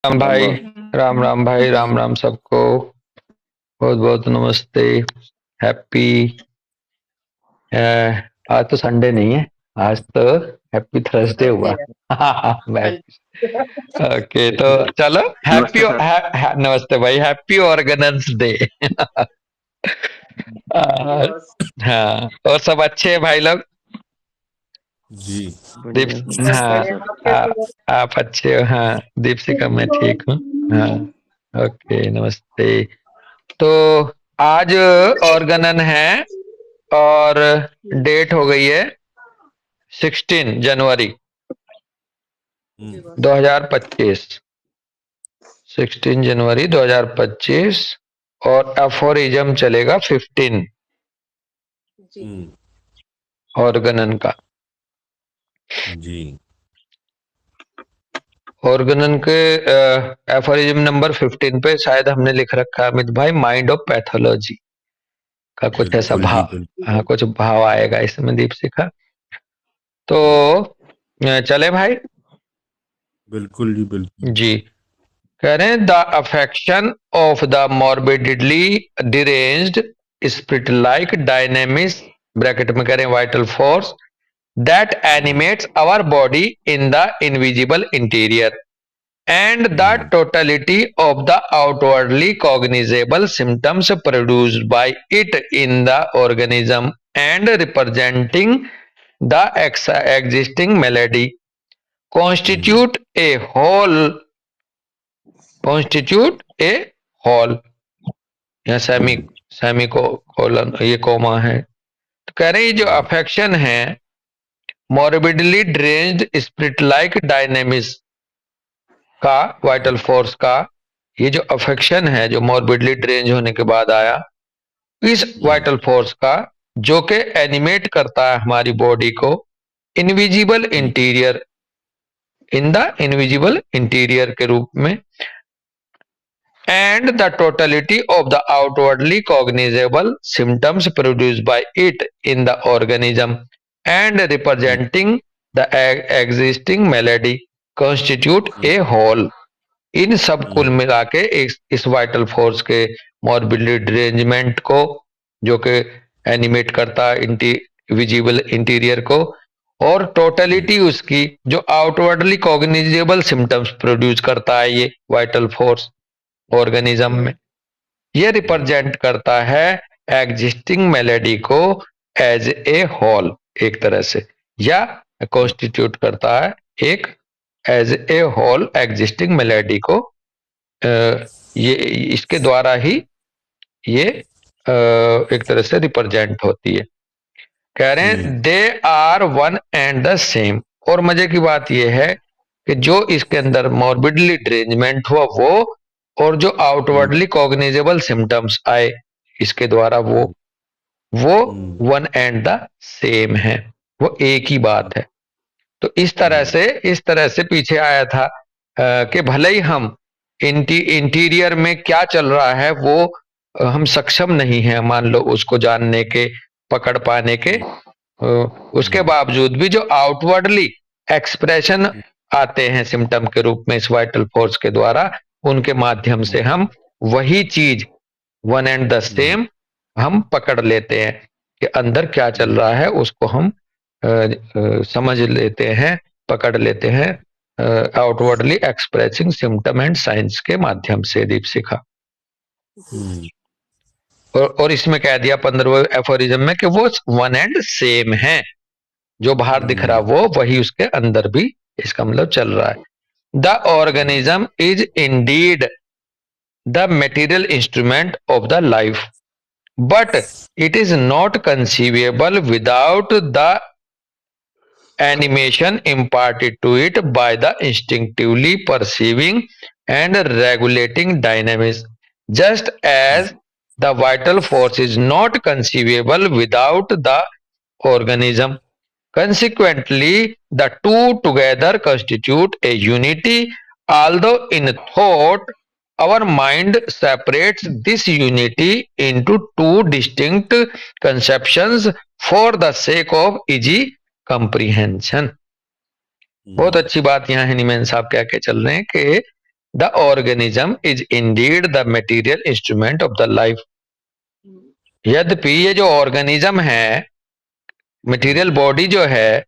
राम भाई। राम राम भाई, राम राम सबको। बहुत बहुत नमस्ते। हैप्पी। आज तो संडे नहीं है, आज तो हैप्पी थर्सडे थर्सडे हुआ। है। हाँ ओके, तो चलो हैप्पी। नमस्ते सर। नमस्ते भाई, हैप्पी ऑर्गेनेंस डे। बस हाँ, और सब अच्छे हैं भाई लोग। जी। दीप। बढ़िया सर। सब हाँ। बढ़िया। आप आ, कैसे हो? आप अच्छे हो? हाँ, दीपशिका मैं ठीक हूँ। हाँ। ओके, नमस्ते। तो आज ऑर्गेनन है, और डेट हो गई है 16 जनवरी जी हम्म। बस 2025। 16 जनवरी 2025। और एफोरिज्म चलेगा 15 जी ऑर्गेनन का। जी। ऑर्गेनन के एफोरिज्म नंबर 15 पे शायद हमने लिख रखा है अमित भाई, माइंड ऑफ पैथोलॉजी का कुछ ऐसा बिल्कुल जी, भाव। बिल्कुल। हाँ, कुछ भाव आएगा इसमें दीपशिखा। तो चले भाई। बिल्कुल जी, बिल्कुल। जी। कह रहे हैं the affection of the morbidly deranged spirit like dynamics, bracket में कह रहे हैं vital force, that animates our body in the invisible interior and the totality of the outwardly cognizable symptoms produced by it in the organism and representing the existing malady constitute a whole constitute a whole। यहाँ semi को colon, ये coma है। तो कह रहे हैं ये जो अफेक्शन है मोरबिडली ड्रेन्ड स्पिरिट लाइक डायनेमिक्स का, वाइटल फोर्स का, ये जो अफेक्शन है जो मॉर्बिडली ड्रेंज होने के बाद आया, इस वाइटल फोर्स का, जो कि एनिमेट करता है हमारी बॉडी को invisible interior, in the invisible interior के रूप में, and the totality of the outwardly cognizable symptoms produced by it in the organism and representing the existing malady constitute a whole. इन सब कुल मिला के इस वाइटल फोर्स के मॉर्बिडली डिरेंजमेंट को, जो कि एनिमेट करता है विजिबल इंटीरियर को, और टोटलिटी उसकी जो आउटवर्डली कॉग्निजेबल सिम्टम्स प्रोड्यूस करता है ये वाइटल फोर्स ऑर्गेनिज्म में, ये रिप्रेजेंट करता है एग्जिस्टिंग मेलेडी को एज ए होल, एक तरह से, या कॉन्स्टिट्यूट करता है एक as a whole existing malady को। ये इसके द्वारा ही ये एक तरह से रिप्रेजेंट होती है। कह रहे हैं they are one and the same. और मजे की बात यह है कि जो इसके अंदर मॉर्बिडली ड्रेंजमेंट हुआ वो, और जो आउटवर्डली कॉग्निजेबल सिम्टम्स आए इसके द्वारा वो वन एंड द सेम है, वो एक ही बात है। तो इस तरह से पीछे आया था कि भले ही हम इंटीरियर में क्या चल रहा है वो हम सक्षम नहीं है, मान लो उसको जानने के, पकड़ पाने के, उसके बावजूद भी जो आउटवर्डली एक्सप्रेशन आते हैं सिम्टम के रूप में इस वाइटल फोर्स के द्वारा, उनके माध्यम से हम वही चीज वन एंड द सेम हम पकड़ लेते हैं कि अंदर क्या चल रहा है, उसको हम समझ लेते हैं, पकड़ लेते हैं outwardly expressing symptom and science के माध्यम से। दीपशिखा। और इसमें कह दिया 15वें एफोरिज्म में कि वो वन एंड सेम है, जो बाहर दिख रहा वो वही उसके अंदर भी, इसका मतलब चल रहा है। The organism is Indeed the material instrument of the life, but it is not conceivable without the animation imparted to it by the instinctively perceiving and regulating dynamics, just as the vital force is not conceivable without the organism. Consequently, the two together constitute a unity, although in thought our mind separates this unity into two distinct conceptions for the sake of easy comprehension। बहुत अच्छी बात यहाँ Hahnemann साहब कह के चल रहे हैं कि the organism is indeed the material instrument of the life. यद्यपि ये जो ऑर्गेनिज्म है, मटेरियल बॉडी जो है,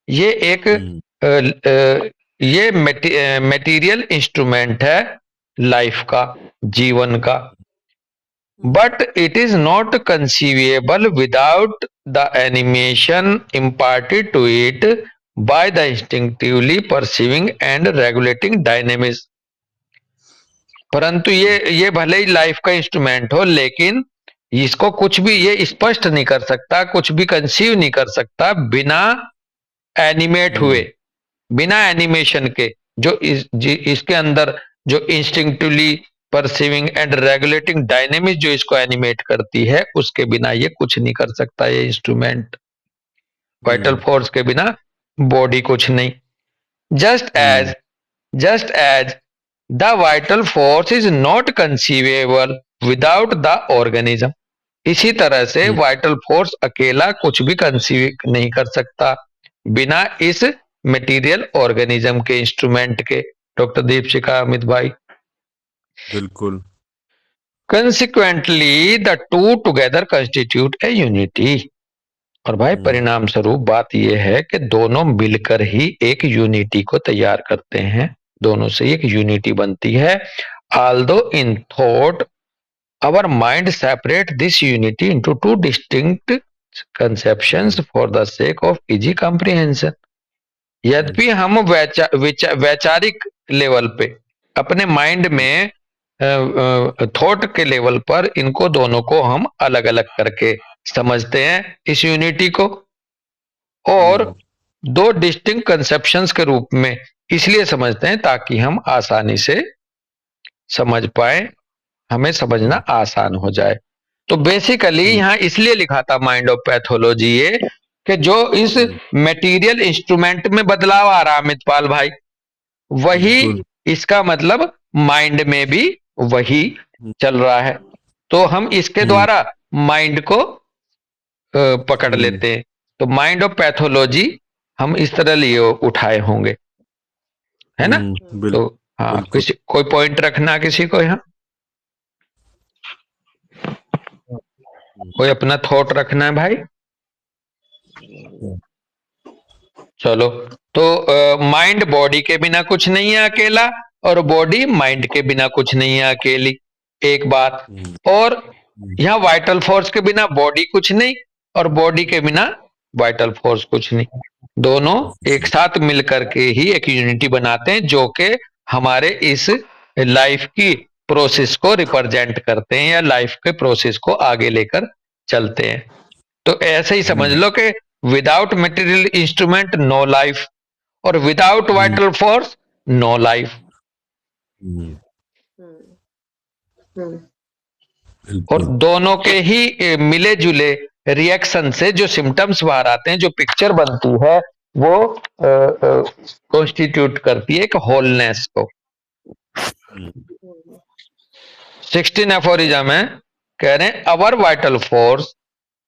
ये एक ये मटेरियल इंस्ट्रूमेंट है लाइफ का, जीवन का. But it is not conceivable without the animation imparted to it by the instinctively perceiving and regulating dynamics. परंतु ये भले ही लाइफ का इंस्ट्रूमेंट हो, लेकिन इसको कुछ भी ये स्पष्ट नहीं कर सकता, कुछ भी कंसीव नहीं कर सकता बिना एनिमेट हुए, बिना एनिमेशन के. जो इसके अंदर जो instinctively perceiving and regulating dynamics जो इसको एनिमेट करती है, उसके बिना ये कुछ नहीं कर सकता ये इंस्ट्रूमेंट. वाइटल फोर्स के बिना बॉडी कुछ नहीं. Just as the vital force is not conceivable without the organism. इसी तरह से वाइटल फोर्स अकेला कुछ भी कंसीव नहीं कर सकता बिना इस मटेरियल ऑर्गेनिज्म के, इंस्ट्रूमेंट के. डॉक्टर दीपशिखा, अमित भाई. बिल्कुल. Consequently the two together constitute A unity. और भाई परिणाम स्वरूप बात यह है कि दोनों मिलकर ही एक यूनिटी को तैयार करते हैं, दोनों से एक यूनिटी बनती है. Although in thought our mind separate this unity into two distinct conceptions for the sake of easy comprehension. यद्यपि हम वैचारिक लेवल पे अपने माइंड में थॉट के लेवल पर इनको दोनों को हम अलग अलग करके समझते हैं इस यूनिटी को, और दो डिस्टिंक्ट कंसेप्शंस के रूप में इसलिए समझते हैं ताकि हम आसानी से समझ पाए, हमें समझना आसान हो जाए. तो बेसिकली यहाँ इसलिए लिखा था माइंड ऑफ पैथोलॉजी ये कि जो इस मटेरियल इंस्ट्रूमेंट में बदलाव आ रहा, अमितपाल भाई, वही इसका मतलब माइंड में भी वही चल रहा है. तो हम इसके द्वारा माइंड को पकड़ लेते हैं. तो माइंड ऑफ पैथोलॉजी हम इस तरह लिए उठाए होंगे, है ना. तो हाँ, किसी कोई पॉइंट रखना किसी को, यहाँ कोई अपना थॉट रखना है भाई. चलो, तो माइंड बॉडी के बिना कुछ नहीं है अकेला, और बॉडी माइंड के बिना कुछ नहीं है अकेली, एक बात. और यहाँ वाइटल फोर्स के बिना बॉडी कुछ नहीं, और बॉडी के बिना वाइटल फोर्स कुछ नहीं. दोनों एक साथ मिलकर के ही एक यूनिटी बनाते हैं, जो कि हमारे इस लाइफ की प्रोसेस को रिप्रेजेंट करते हैं, या लाइफ के प्रोसेस को आगे लेकर चलते हैं. तो ऐसे ही समझ लो कि without material instrument no life, और without vital force no life. और दोनों के ही मिले जुले रिएक्शन से जो सिम्टम्स बाहर आते हैं, जो पिक्चर बनती है, वो कॉन्स्टिट्यूट करती है एक होलनेस को. 16 एफोरिज्म है, कह रहे हैं our vital force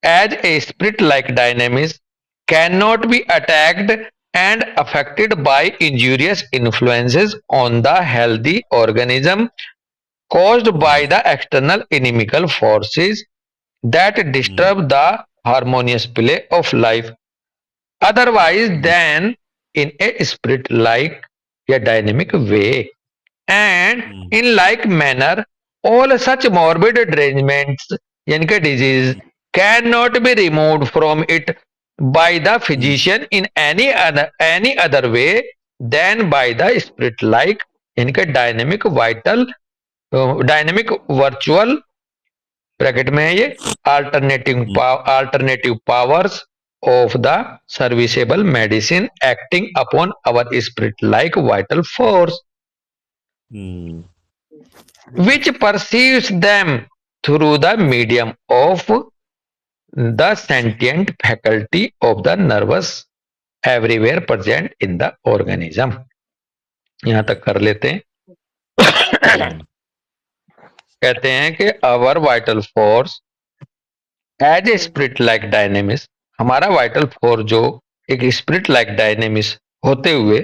as a spirit like dynamics can not be attacked and affected by injurious influences on the healthy organism caused by the external inimical forces that disturb the harmonious play of life otherwise than in a spirit like a dynamic way. And in like manner all such morbid derangements यानी कि disease cannot be removed from it by the physician in any other way than by the spirit like यानी कि dynamic virtual bracket में है ये alternative powers of the serviceable medicine acting upon our spirit like vital force which perceives them through the medium of the sentient faculty of the nervous everywhere present in the organism. यहां तक कर लेते हैं. कहते हैं कि our vital force as a spirit like dynamics, हमारा vital force जो एक स्पिरिट लाइक डायनेमिक्स होते हुए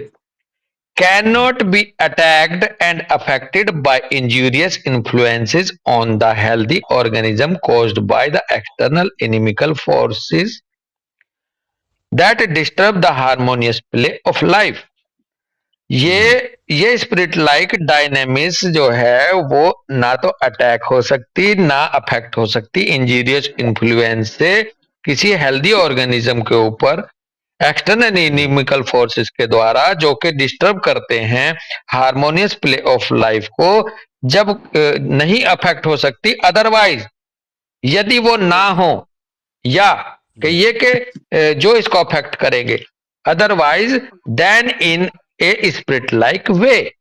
cannot be attacked and affected by injurious influences on the healthy organism caused by the external inimical forces that disturb the harmonious play of life. ये spirit like dynamics जो है वो ना तो attack हो सकती ना अफेक्ट हो सकती इंजीरियस इन्फ्लुएंस से किसी हेल्दी ऑर्गेनिज्म के ऊपर एक्सटर्नल इनिमिकल फोर्सेस के द्वारा जो कि डिस्टर्ब करते हैं हार्मोनियस प्ले ऑफ लाइफ को, जब नहीं अफेक्ट हो सकती अदरवाइज यदि वो ना हो, या कि ये के जो इसको अफेक्ट करेंगे otherwise then in a spirit like way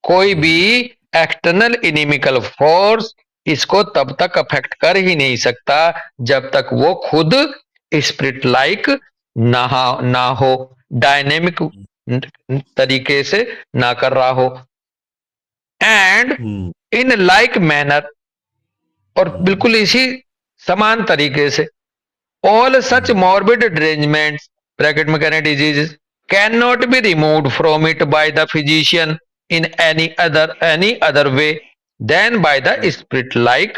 कोई भी एक्सटर्नल इनिमिकल फोर्स इसको तब तक अफेक्ट कर ही नहीं सकता जब तक वो खुद स्पिरिट लाइक ना हो, डायनेमिक तरीके से ना कर रहा हो। एंड इन लाइक मैनर, और बिल्कुल इसी समान तरीके से, ऑल सच मॉर्बिड डिरेंजमेंट्स ब्रैकेट में कहने disease can not be removed from it by the physician in any other way than by the spirit like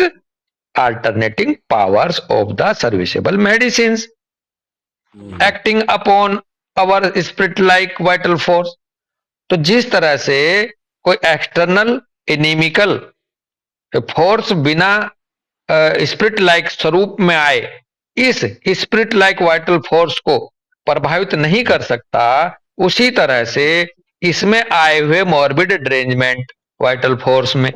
alternating powers of the serviceable medicines acting upon our spirit like vital force। तो जिस तरह से कोई external inimical force बिना spirit like स्वरूप में आए इस स्पिरिट लाइक वाइटल फोर्स को प्रभावित नहीं कर सकता, उसी तरह से इसमें आए हुए मॉर्बिड डिरेंजमेंट वाइटल फोर्स में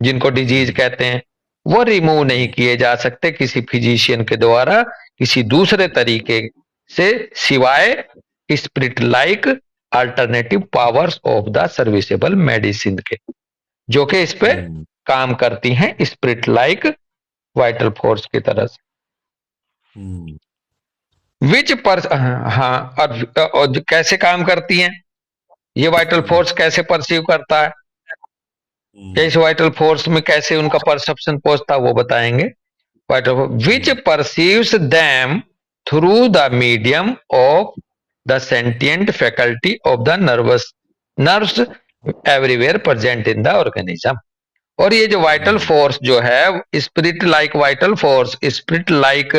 जिनको डिजीज कहते हैं वो रिमूव नहीं किए जा सकते किसी फिजिशियन के द्वारा किसी दूसरे तरीके से सिवाय spirit like alternative powers of the serviceable medicine के, जो कि इस पे काम करती हैं स्पिरिट लाइक वाइटल फोर्स की तरह से। विच पर हाँ, और कैसे काम करती हैं ये वाइटल फोर्स, कैसे परसीव करता है, इस वाइटल फोर्स में कैसे उनका परसेप्शन पहुंचता वो बताएंगे। Vital force which perceives them through the medium of the sentient faculty of the nerves everywhere present in the organism. और ये जो वाइटल फोर्स जो है spirit like vital force spirit like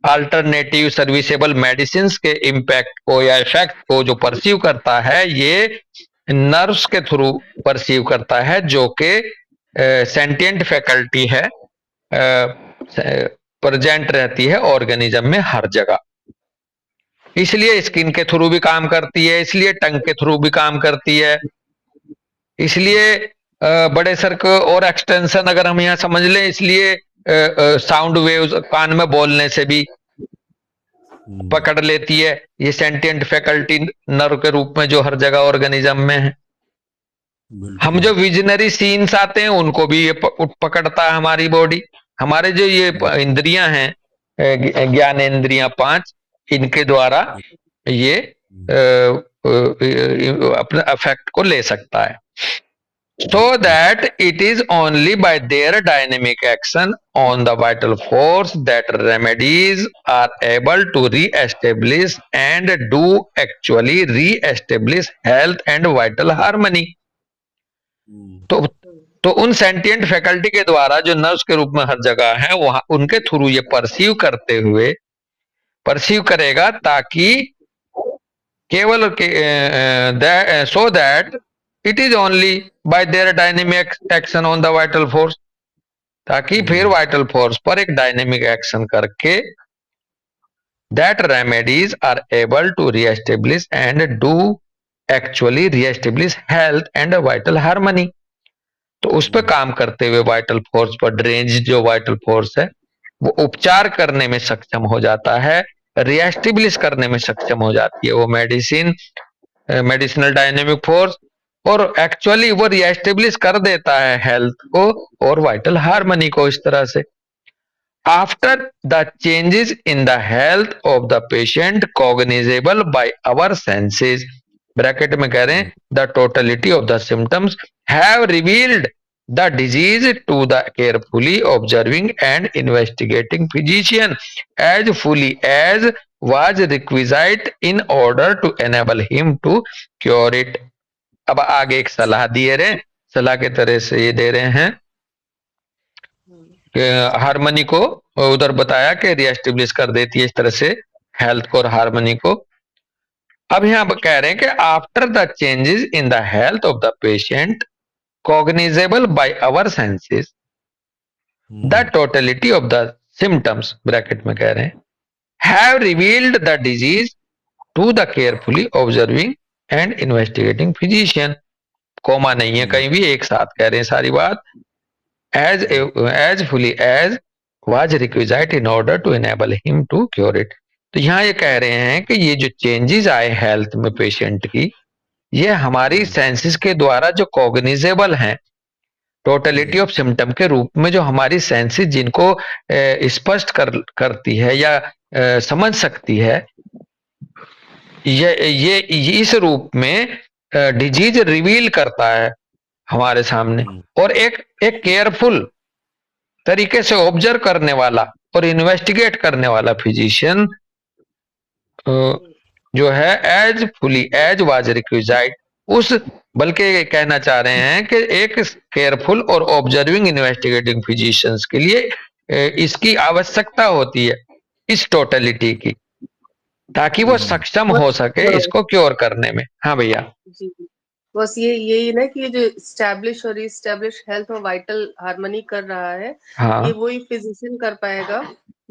alternative serviceable medicine के impact को या effect को जो परसीव करता है ये नर्व्स के थ्रू परसीव करता है, जो कि सेंटिएंट फैकल्टी है, प्रेजेंट रहती है ऑर्गेनिज्म में हर जगह। इसलिए स्किन के थ्रू भी काम करती है, इसलिए टंग के थ्रू भी काम करती है, इसलिए बड़े सर को और एक्सटेंशन अगर हम यहाँ समझ लें, इसलिए साउंड वेव्स कान में बोलने से भी पकड़ लेती है, ये सेंटिएंट फैकल्टी नर्व के रूप में जो हर जगह ऑर्गेनिज्म में है। हम जो विजनरी सीन्स आते हैं उनको भी ये पकड़ता है हमारी बॉडी। हमारे जो ये इंद्रियां हैं ज्ञान इंद्रियां 5, इनके द्वारा ये अपने अफेक्ट को ले सकता है। So that it is only by their dynamic action on the vital force that remedies are able to re-establish and do actually re-establish health and vital harmony। तो उन सेंटिएंट फैकल्टी के द्वारा जो नर्व्स के रूप में हर जगह है वहां उनके थ्रू ये परसीव करते हुए परसीव करेगा ताकि केवल so that it is only by their dynamic action on the vital force, ताकि फिर वाइटल फोर्स पर एक डायनेमिक एक्शन करके that remedies are able to re-establish and do actually re-establish health and vital harmony। तो उस पर काम करते हुए वाइटल फोर्स पर ड्रेंज जो वाइटल फोर्स है वो उपचार करने में सक्षम हो जाता है, रीएस्टेब्लिश करने में सक्षम हो जाती है वो मेडिसिनल डायनेमिक फोर्स, और एक्चुअली वो रीएस्टेब्लिश कर देता है हेल्थ को और वाइटल हार्मनी को। इस तरह से after the changes in the health of the patient cognizable by our senses bracket में कह रहे हैं the totality of the symptoms have revealed the disease to the carefully observing and investigating physician as fully as was requisite in order to enable him to cure it। अब आगे एक सलाह दिए रहे, सलाह के तरह से ये दे रहे हैं कि हार्मनी को उधर बताया कि रीएस्टेब्लिश कर देती है इस तरह से हेल्थ को और हार्मनी को। अब यहाँ पर कह रहे हैं कि after the changes in the health of the patient cognizable by our senses the totality of the symptoms bracket में कह रहे हैं have revealed the disease to the carefully observing and investigating physician. Comma नहीं है कहीं भी, एक साथ कह रहे हैं सारी बात। as fully as was requisite in order to enable him to cure it। तो यहाँ ये कह रहे हैं कि ये जो चेंजेस आए हेल्थ में पेशेंट की, ये हमारी सेंसेस के द्वारा जो कॉग्निजेबल हैं, टोटलिटी ऑफ सिम्टम के रूप में जो हमारी सेंसेस जिनको स्पष्ट करती है या समझ सकती है, ये इस रूप में डिजीज रिवील करता है हमारे सामने। और एक केयरफुल तरीके से ऑब्जर्व करने वाला और इन्वेस्टिगेट करने वाला फिजिशियन जो है as fully as was requisite, उस बल्कि कहना चाह रहे हैं कि एक केयरफुल और ऑब्जर्विंग इन्वेस्टिगेटिंग फिजिशियंस के लिए इसकी आवश्यकता होती है इस टोटलिटी की, ताकि वो सक्षम हो सके इसको क्योर करने में। हाँ भैया जी, बस यही ना कि ये जो स्टैब्लिश और रीस्टैब्लिश हेल्थ और वाइटल हार्मनी कर रहा है, हाँ ये वही फिजिशियन कर पाएगा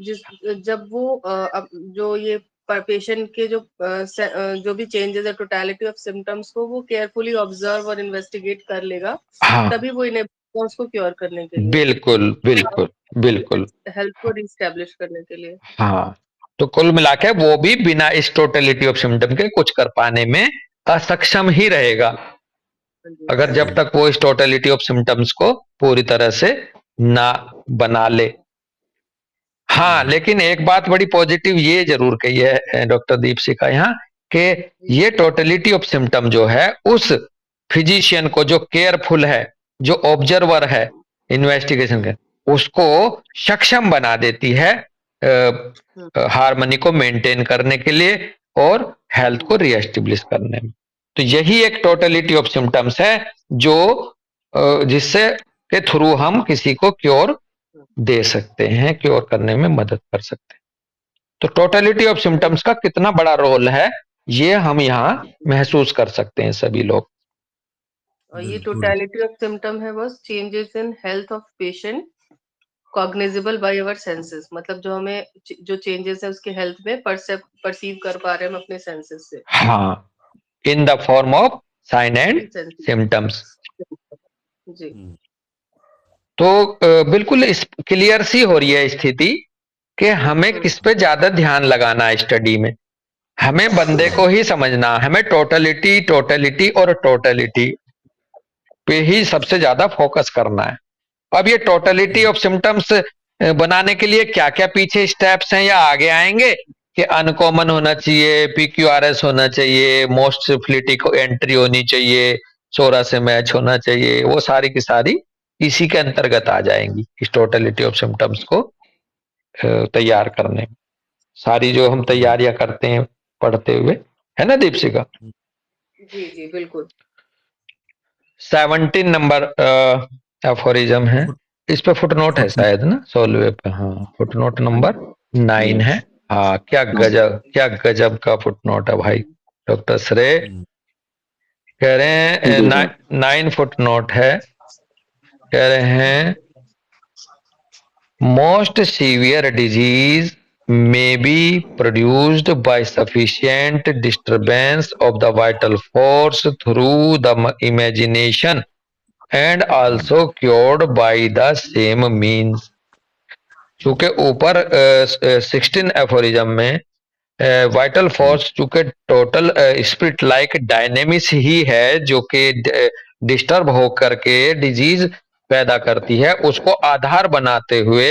जब वो जो ये पेशेंट के जो भी चेंजेस है टोटलिटी ऑफ सिम्टम्स को वो केयरफुली ऑब्जर्व और इन्वेस्टिगेट कर लेगा, हाँ तभी वो इन्हें उसको क्योर करने के लिए, बिल्कुल बिल्कुल बिल्कुल हेल्थ को रीस्टैब्लिश करने के लिए। हाँ, तो कुल मिला के वो भी बिना इस टोटलिटी ऑफ सिम्टम के कुछ कर पाने में असक्षम ही रहेगा, अगर जब तक वो इस टोटलिटी ऑफ सिम्टम्स को पूरी तरह से ना बना ले। हाँ, लेकिन एक बात बड़ी पॉजिटिव ये जरूर कही है डॉक्टर दीपशिखा यहाँ कि ये टोटलिटी ऑफ सिम्टम जो है उस फिजिशियन को जो केयरफुल है, जो ऑब्जर्वर है इन्वेस्टिगेशन के, उसको सक्षम बना देती है हार्मनी को मेंटेन करने के लिए और हेल्थ को रीएस्टेब्लिश करने में। तो यही एक टोटलिटी ऑफ सिम्टम्स है जो जिससे के थ्रू हम किसी को क्योर दे सकते हैं, क्योर करने में मदद कर सकते हैं। तो टोटलिटी ऑफ सिम्टम्स का कितना बड़ा रोल है ये हम यहाँ महसूस कर सकते हैं सभी लोग। और ये टोटलिटी ऑफ सिम्टम है बस changes in health of patient cognizable by our senses, मतलब जो हमें जो चेंजेस है उसके हेल्थ में परसीव कर पा रहे हैं हम अपने सेंसेस से। हाँ, in the form of sign and symptoms. जी, तो बिल्कुल क्लियर सी हो रही है स्थिति कि हमें किस पे ज्यादा ध्यान लगाना है स्टडी में। हमें बंदे को ही समझना, हमें टोटलिटी और टोटलिटी पे ही सबसे ज्यादा फोकस करना है। अब ये टोटलिटी ऑफ सिम्टम्स बनाने के लिए क्या क्या पीछे स्टेप्स हैं या आगे आएंगे कि अनकॉमन होना चाहिए, PQRS होना चाहिए, मोस्ट सिफिलिटी को एंट्री होनी चाहिए, 16 से मैच होना चाहिए, वो सारी की सारी इसी के अंतर्गत आ जाएंगी इस टोटलिटी ऑफ सिम्टम्स को तैयार करने में। सारी जो हम तैयारियां करते हैं पढ़ते हुए, है ना दीपशिका? जी जी बिल्कुल। 17 नंबर एफोरिज्म है, इस पे फुटनोट है शायद ना, सोलवे पे। हाँ, फुटनोट नंबर 9 है। हाँ, क्या गजब का फुटनोट है भाई। डॉक्टर श्रेय कह रहे हैं 9 फुटनोट है, कह रहे हैं most severe disease may be produced by sufficient disturbance of the vital force through the imagination and also cured by the same means। चूंकि ऊपर 16 एफोरिज्म में वाइटल फोर्स चूंकि टोटल स्पिरिट लाइक डायनेमिक्स ही है जो कि डिस्टर्ब होकर के disease पैदा करती है, उसको आधार बनाते हुए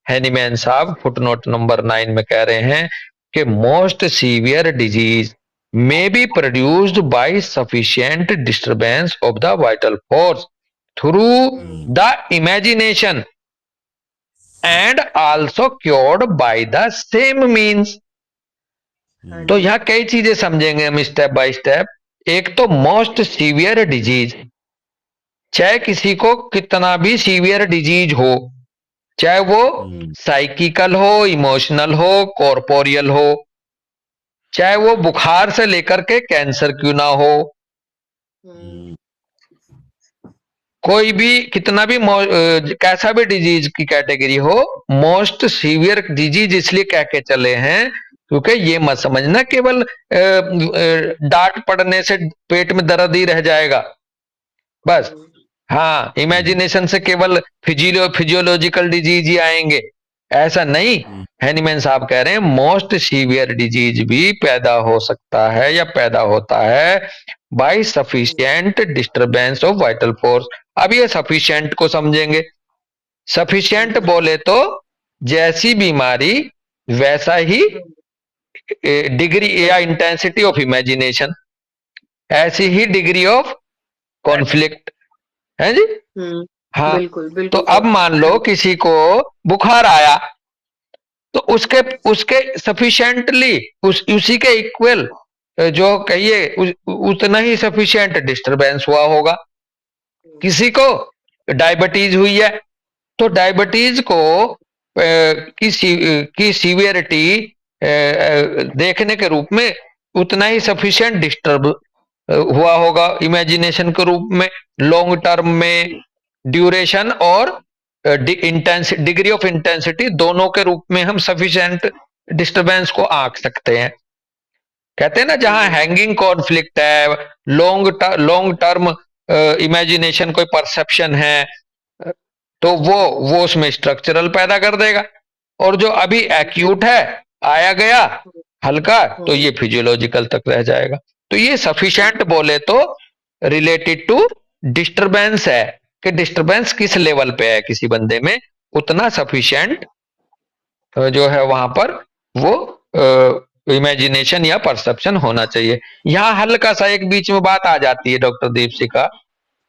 हैनीमैन साहब फुटनोट नंबर 9 में कह रहे हैं कि most severe disease may be produced by sufficient disturbance of the vital force through the imagination and also cured by the same means। तो यहाँ कई चीजें समझेंगे हम स्टेप बाय स्टेप। एक तो मोस्ट सीवियर डिजीज, चाहे किसी को कितना भी सीवियर डिजीज हो, चाहे वो साइकिकल हो, इमोशनल हो, कॉर्पोरियल हो, चाहे वो बुखार से लेकर के कैंसर क्यों ना हो, कोई भी कितना भी कैसा भी डिजीज की कैटेगरी हो, मोस्ट सीवियर डिजीज इसलिए कह के चले हैं क्योंकि ये मत समझना केवल डांट पड़ने से पेट में दर्द ही रह जाएगा बस। हाँ, इमेजिनेशन से केवल फिजियोलॉजिकल डिजीज ही आएंगे, ऐसा नहीं। हैनीमैन साहब कह रहे हैं मोस्ट सीवियर डिजीज भी पैदा हो सकता है या पैदा होता है by sufficient disturbance of vital force. अब ये सफिशिएंट को समझेंगे। सफिशिएंट बोले तो जैसी बीमारी वैसा ही डिग्री या इंटेंसिटी ऑफ इमेजिनेशन, ऐसी ही डिग्री ऑफ कॉन्फ्लिक्ट है जी। हाँ, बिल्कुल बिल्कुल। तो अब मान लो किसी को बुखार आया तो उसके सफिशिएंटली उसी के इक्वल जो कहिए उतना ही सफिशिएंट डिस्टरबेंस हुआ होगा। किसी को डायबिटीज हुई है तो डायबिटीज को की सीवियरिटी देखने के रूप में उतना ही सफिशिएंट डिस्टर्ब हुआ होगा इमेजिनेशन के रूप में, लॉन्ग टर्म में, ड्यूरेशन और डिग्री ऑफ इंटेंसिटी दोनों के रूप में हम सफिशिएंट डिस्टरबेंस को आंक सकते हैं। कहते हैं ना जहां हैंगिंग कॉन्फ्लिक्ट है, लॉन्ग टर्म इमेजिनेशन कोई परसेप्शन है तो वो उसमें स्ट्रक्चरल पैदा कर देगा, और जो अभी एक्यूट है आया गया हल्का तो ये फिजियोलॉजिकल तक रह जाएगा। तो ये सफिशिएंट बोले तो रिलेटेड टू डिस्टरबेंस है कि डिस्टरबेंस किस लेवल पे है किसी बंदे में, उतना सफिशिएंट जो है वहां पर वो इमेजिनेशन या परसेप्शन होना चाहिए। यहां हल्का सा एक बीच में बात आ जाती है डॉक्टर दीपशिखा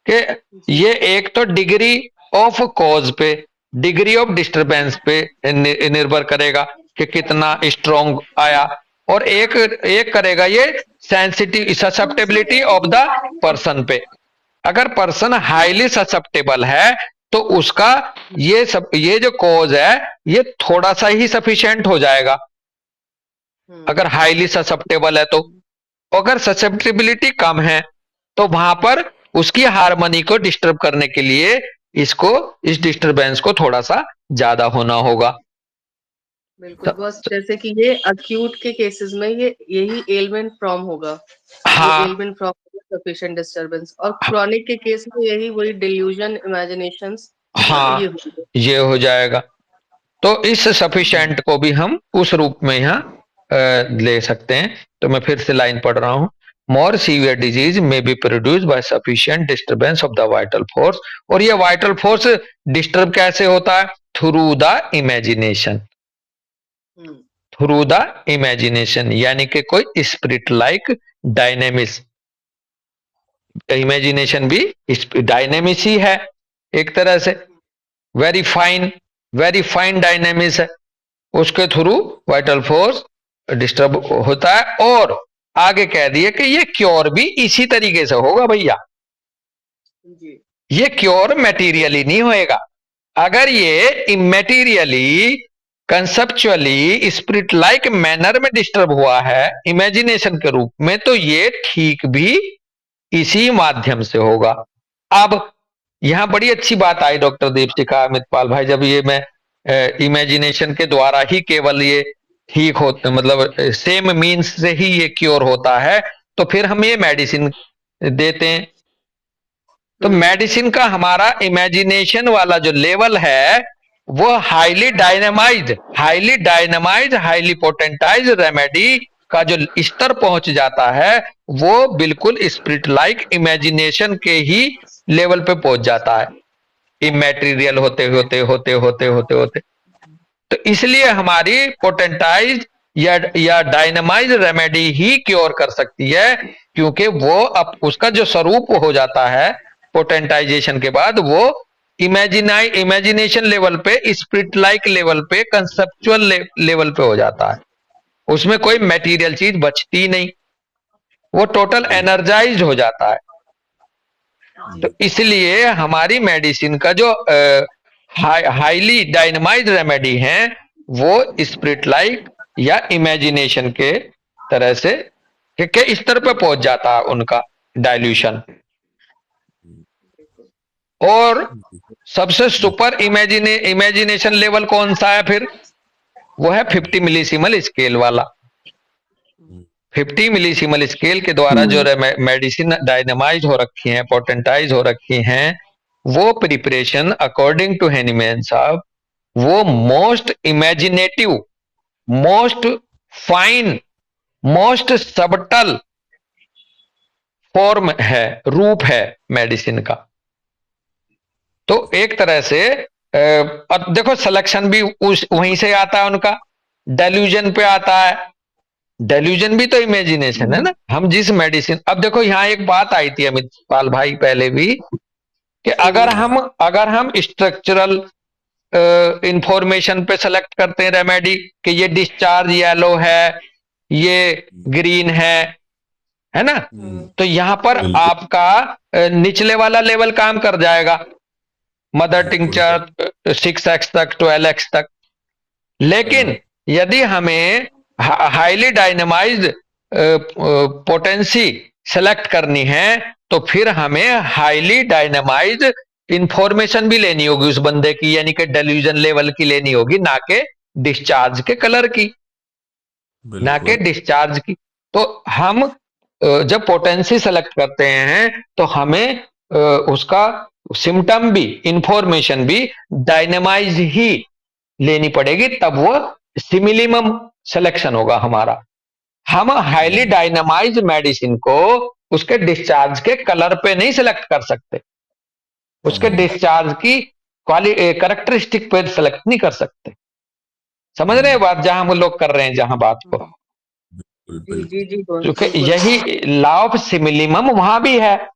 कि ये एक तो डिग्री ऑफ कॉज पे, डिग्री ऑफ डिस्टरबेंस पे निर्भर करेगा कि कितना स्ट्रॉन्ग आया, और एक करेगा ये sensitive susceptibility of the person पे। अगर पर्सन हाईली ससेप्टेबल है तो उसका ये जो कॉज है ये थोड़ा सा ही सफिशिएंट हो जाएगा अगर हाईली ससेप्टेबल है तो। अगर ससेप्टेबिलिटी कम है तो वहां पर उसकी हार्मनी को डिस्टर्ब करने के लिए इस डिस्टरबेंस को थोड़ा सा ज्यादा होना होगा। बिल्कुल, बस जैसे कि ये अक्यूट के केसेस में यही एलिमेंट फ्रॉम होगा। हाँ, एलिमेंट फ्रॉम सफिशिएंट डिस्टरबेंस, और क्रोनिक के केस में यही वही डिल्यूजन इमेजिनेशंस हाँ, ये हो जाएगा। तो इस सफिशिएंट को भी हम उस रूप में यहाँ ले सकते हैं। तो मैं फिर से लाइन पढ़ रहा हूं, मोर सीवियर डिजीज में B produce by sufficient disturbance of the vital force. और ये वाइटल फोर्स डिस्टर्ब कैसे होता है? Through the imagination, through the imagination, यानी कि कोई स्पिरिट लाइक डायनेमिक्स। इमेजिनेशन भी डायनेमिक्स ही है एक तरह से, वेरी फाइन डायनेमिक्स है, उसके थ्रू वाइटल फोर्स डिस्टर्ब होता है। और आगे कह दिए कि ये क्योर भी इसी तरीके से होगा भैया, ये क्योर मैटीरियली नहीं होएगा। अगर ये इमेटीरियली कंसेप्चुअली स्पिरिट लाइक मैनर में डिस्टर्ब हुआ है इमेजिनेशन के रूप में, तो ये ठीक भी इसी माध्यम से होगा। अब यहां बड़ी अच्छी बात आई डॉक्टर दीपशिखा, अमितपाल भाई, जब ये मैं इमेजिनेशन के द्वारा ही केवल ये ठीक होता, मतलब सेम मीन्स से ही ये क्योर होता है, तो फिर हम ये मेडिसिन देते हैं। तो मेडिसिन का हमारा इमेजिनेशन वाला जो लेवल है वो हाईली डायनामाइज्ड, हाईली पोटेंटाइज रेमेडी का जो स्तर पहुंच जाता है वो बिल्कुल स्पिरिट लाइक इमेजिनेशन के ही लेवल पे पहुंच जाता है, इमेटीरियल होते होते होते होते होते होते। तो इसलिए हमारी पोटेंटाइज या डायनामाइज रेमेडी ही क्योर कर सकती है, क्योंकि वो अब उसका जो स्वरूप हो जाता है पोटेंटाइजेशन के बाद, वो इमेजिनेशन लेवल पे, स्पिरिट लाइक लेवल पे, कंसेप्चुअल लेवल पे हो जाता है, उसमें कोई मटेरियल चीज बचती नहीं। वो टोटल एनर्जाइज हो जाता है। तो इसलिए हमारी मेडिसिन का जो हाईली डायनामाइज्ड रेमेडी है वो स्पिरिट लाइक या इमेजिनेशन के तरह से के स्तर पे पहुंच जाता है उनका डाइल्यूशन। और सबसे सुपर इमेजिनेशन लेवल कौन सा है फिर? वो है 50 मिलीसिमल स्केल वाला। 50 मिलीसिमल स्केल के द्वारा जो मेडिसिन डायनामाइज हो रखी हैं, पोटेंटाइज हो रखी हैं, वो प्रिपरेशन अकॉर्डिंग टू हैनीमैन साहब वो most imaginative, most fine, most subtle form है, रूप है मेडिसिन का। तो एक तरह से अब देखो सिलेक्शन भी उस वहीं से आता है उनका, डेल्यूजन पे आता है। डेल्यूजन भी तो इमेजिनेशन है ना। हम जिस मेडिसिन, अब देखो यहाँ एक बात आई थी अमित पाल भाई पहले भी कि अगर हम स्ट्रक्चरल इंफॉर्मेशन पे सेलेक्ट करते हैं रेमेडी कि ये डिस्चार्ज येलो है, ये ग्रीन है ना, तो यहां पर आपका निचले वाला लेवल काम कर जाएगा, मदर टिंचर 6x तक, 12x तक। लेकिन यदि हमें हाईली डायनामाइज्ड पोटेंसी सेलेक्ट करनी है तो फिर हमें हाईली डायनामाइज्ड इंफॉर्मेशन भी लेनी होगी उस बंदे की, यानी कि डेल्यूजन लेवल की लेनी होगी, ना कि डिस्चार्ज के कलर की, ना कि डिस्चार्ज की। तो हम जब पोटेंसी सेलेक्ट करते हैं तो हमें उसका सिम्टम भी, इंफॉर्मेशन भी डायनामाइज ही लेनी पड़ेगी, तब वो सिमिलिमम सिलेक्शन होगा हमारा। हम हाईली डायनामाइज मेडिसिन को उसके डिस्चार्ज के कलर पे नहीं सिलेक्ट कर सकते, उसके डिस्चार्ज की कैरेक्टरिस्टिक पे सिलेक्ट नहीं कर सकते। समझ रहे हैं बात, जहां हम लोग कर रहे हैं जहां बात को, जी क्योंकि यही लॉ ऑफ सिमिलिमम वहां भी है।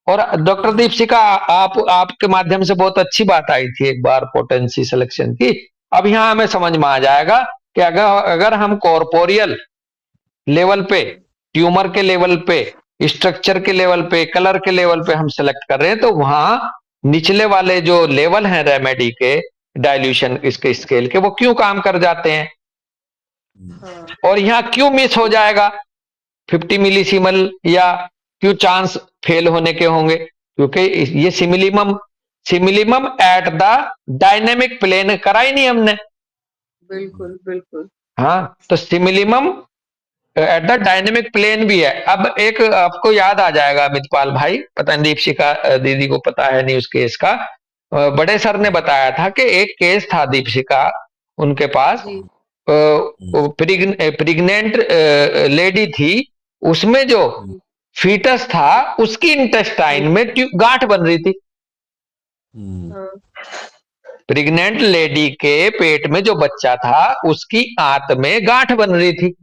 और डॉक्टर दीपशिका आपके माध्यम से बहुत अच्छी बात आई थी एक बार पोटेंसी सिलेक्शन की। अब यहां हमें समझ में आ जाएगा कि अगर हम कॉर्पोरियल लेवल पे, ट्यूमर के लेवल पे, स्ट्रक्चर के लेवल पे, कलर के लेवल पे हम सेलेक्ट कर रहे हैं, तो वहां निचले वाले जो लेवल हैं रेमेडी के, डाइल्यूशन इसके स्केल के, वो क्यों काम कर जाते हैं और यहाँ क्यों मिस हो जाएगा 50 मिलीसीमल, या क्यों चांस फेल होने के होंगे? क्योंकि ये similimum at the dynamic plane करा ही नहीं हमने। बिल्कुल। हाँ, तो similimum at the dynamic plane भी है। अब एक आपको याद आ जाएगा अमितपाल भाई, पता नहीं दीपशिका दीदी को पता है नहीं उस केस का, बड़े सर ने बताया था कि एक केस था दीपशिका उनके पास, प्रेग्नेंट लेडी थी, उसमें जो फीटस था उसकी इंटेस्टाइन में गांठ बन रही थी। प्रेग्नेंट लेडी के पेट में जो बच्चा था उसकी आंत में गांठ बन रही थी।